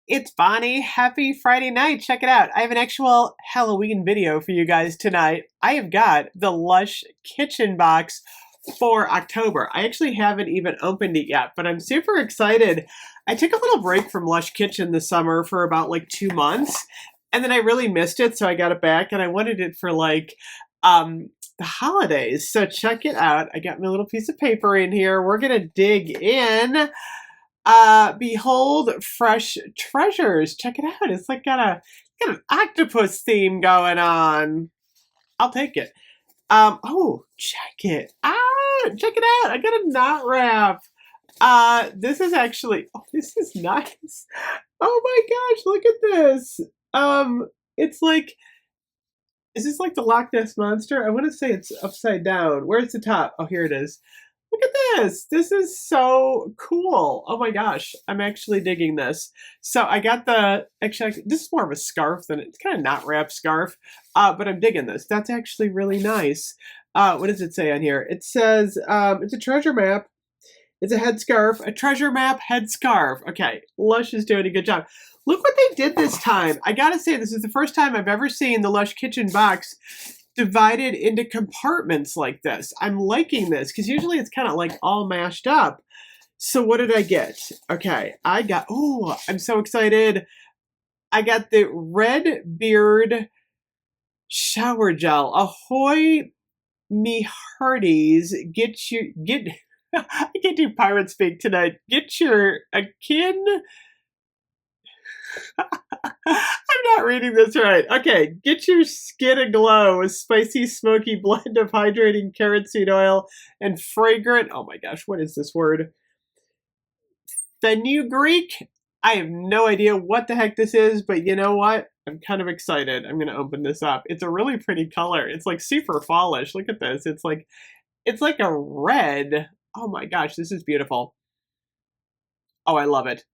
It's Bonnie. Happy Friday night. Check it out. I have an actual Halloween video for you guys tonight. I have got the Lush kitchen box for October. I actually haven't even opened it yet, but I'm super excited. I took a little break from Lush Kitchen this summer for about like 2 months, and then I really missed it, so I got it back, and I wanted it for the holidays. So check it out. I got my little piece of paper in here. We're gonna dig in. Behold fresh treasures. Check it out. It's like got an octopus theme going on. I'll take it. Oh, check it. Check it out. I got a knot wrap. This is actually, oh, this is nice. Oh my gosh, look at this. It's like, is this like the Loch Ness Monster? I want to say it's upside down. Where's the top? Oh, here it is. Look at this. This is so cool. Oh my gosh. I'm actually digging this. So I got actually, this is more of a scarf than it's kind of knot wrap scarf. But I'm digging this. That's actually really nice. What does it say on here? It says, it's a treasure map. It's a headscarf, a treasure map headscarf. Okay, Lush is doing a good job. Look what they did this time. I gotta say, this is the first time I've ever seen the Lush kitchen box divided into compartments like this. I'm liking this because usually it's kind of like all mashed up. So what did I get? Okay, oh, I'm so excited. I got the Red Beard shower gel. Ahoy, me hearties. I can't do pirate speak tonight. Get your akin. I'm not reading this right. Okay, get your skin aglow with spicy, smoky blend of hydrating carrot seed oil and fragrant, oh my gosh, what is this word? Fenugreek? I have no idea what the heck this is, but you know what? I'm kind of excited. I'm going to open this up. It's a really pretty color. It's like super fallish. Look at this. It's like a red. Oh my gosh, this is beautiful. Oh, I love it.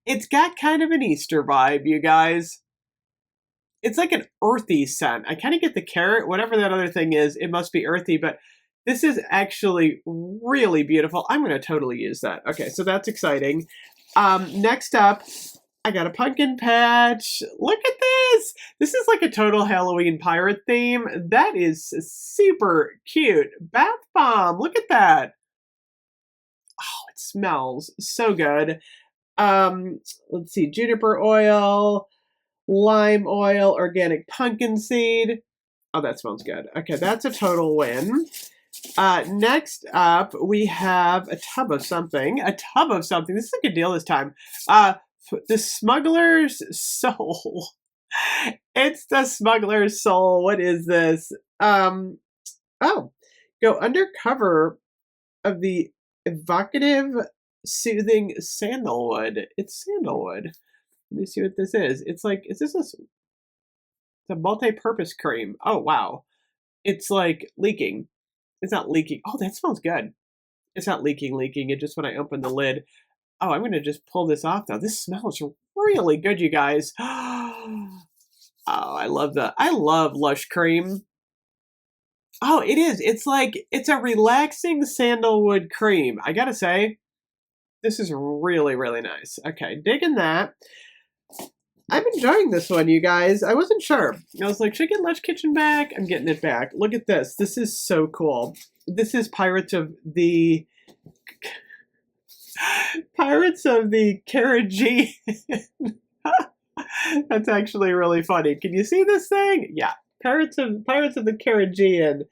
It's got kind of an Easter vibe, you guys. It's like an earthy scent. I kind of get the carrot, whatever that other thing is, it must be earthy, but this is actually really beautiful. I'm going to totally use that. Okay, so that's exciting. Next up, I got a pumpkin patch. Look at this. This is like a total Halloween pirate theme. That is super cute. Bath bomb. Look at that. Oh, it smells so good. Let's see, juniper oil, lime oil, organic pumpkin seed. Oh, that smells good. Okay, that's a total win. Next up, we have a tub of something. A tub of something. This is a good deal this time. The Smuggler's Soul. It's the Smuggler's Soul. What is this? Oh, go undercover of the evocative, soothing sandalwood. It's sandalwood. Let me see what this is. It's like, it's a multi-purpose cream. Oh, wow. It's like leaking. It's not leaking. Oh, that smells good. It's not leaking. It just when I open the lid. Oh, I'm going to just pull this off now. This smells really good, you guys. Oh, I love Lush cream. Oh, it is. It's a relaxing sandalwood cream. I gotta say, this is really, really nice. Okay, digging that. I'm enjoying this one, you guys. I wasn't sure. I was like, should I get Lush Kitchen back? I'm getting it back. Look at this. This is so cool. This is Pirates of the Caribbean. That's actually really funny. Can you see this thing? Yeah. Pirates of the Caribbean.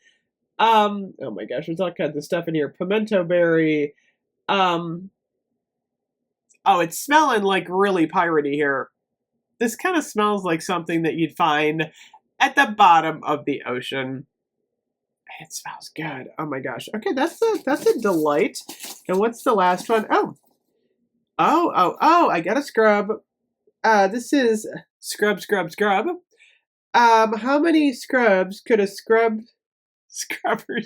Oh my gosh, there's all kinds of stuff in here. Pimento berry. Oh, it's smelling like really piratey here. This kind of smells like something that you'd find at the bottom of the ocean. It smells good. Oh my gosh. Okay, that's a delight. And what's the last one? Oh, I got a scrub. This is scrub. How many scrubs could a scrubber scrub?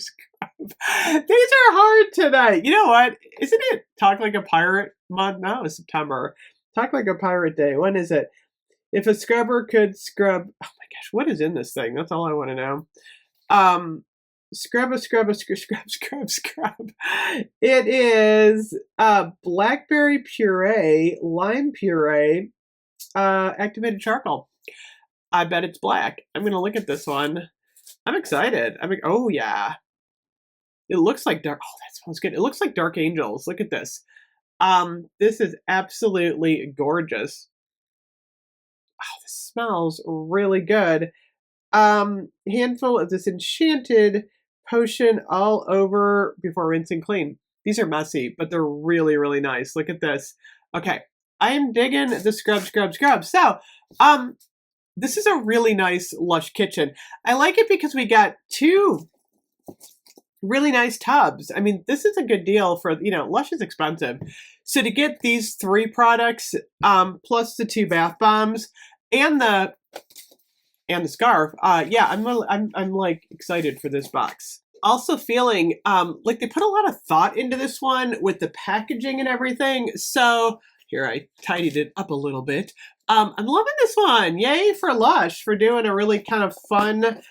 These are hard tonight. You know what? Isn't it Talk Like a Pirate month? No, it's September. Talk Like a Pirate Day. When is it? If a scrubber could scrub... Oh my gosh, what is in this thing? That's all I want to know. scrub. It is blackberry puree, lime puree, activated charcoal. I bet it's black. I'm gonna look at this one. I'm excited. I'm like, oh yeah. It looks like dark. Oh, that smells good. It looks like Dark Angels. Look at this. This is absolutely gorgeous. Oh, this smells really good. Handful of this enchanted potion all over before rinsing clean. These are messy, but they're really, really nice. Look at this. Okay, I am digging the scrub. So, this is a really nice Lush kitchen. I like it because we got 2 really nice tubs. I mean, this is a good deal for, Lush is expensive. So to get these 3 products, plus the 2 bath bombs and the scarf, yeah, I'm like excited for this box. Also feeling like they put a lot of thought into this one with the packaging and everything. So here, I tidied it up a little bit. I'm loving this one. Yay for Lush for doing a really kind of fun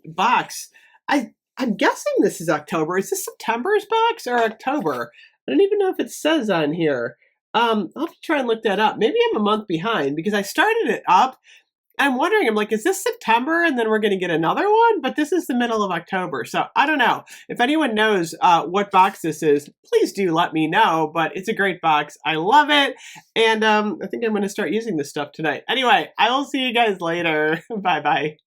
box. I'm guessing this is October. Is this September's box or October? I don't even know if it says on here. I'll have to try and look that up. Maybe I'm a month behind because I started it up. I'm wondering, I'm like, is this September and then we're going to get another one? But this is the middle of October. So I don't know. If anyone knows what box this is, please do let me know. But it's a great box. I love it. And I think I'm going to start using this stuff tonight. Anyway, I will see you guys later. Bye-bye.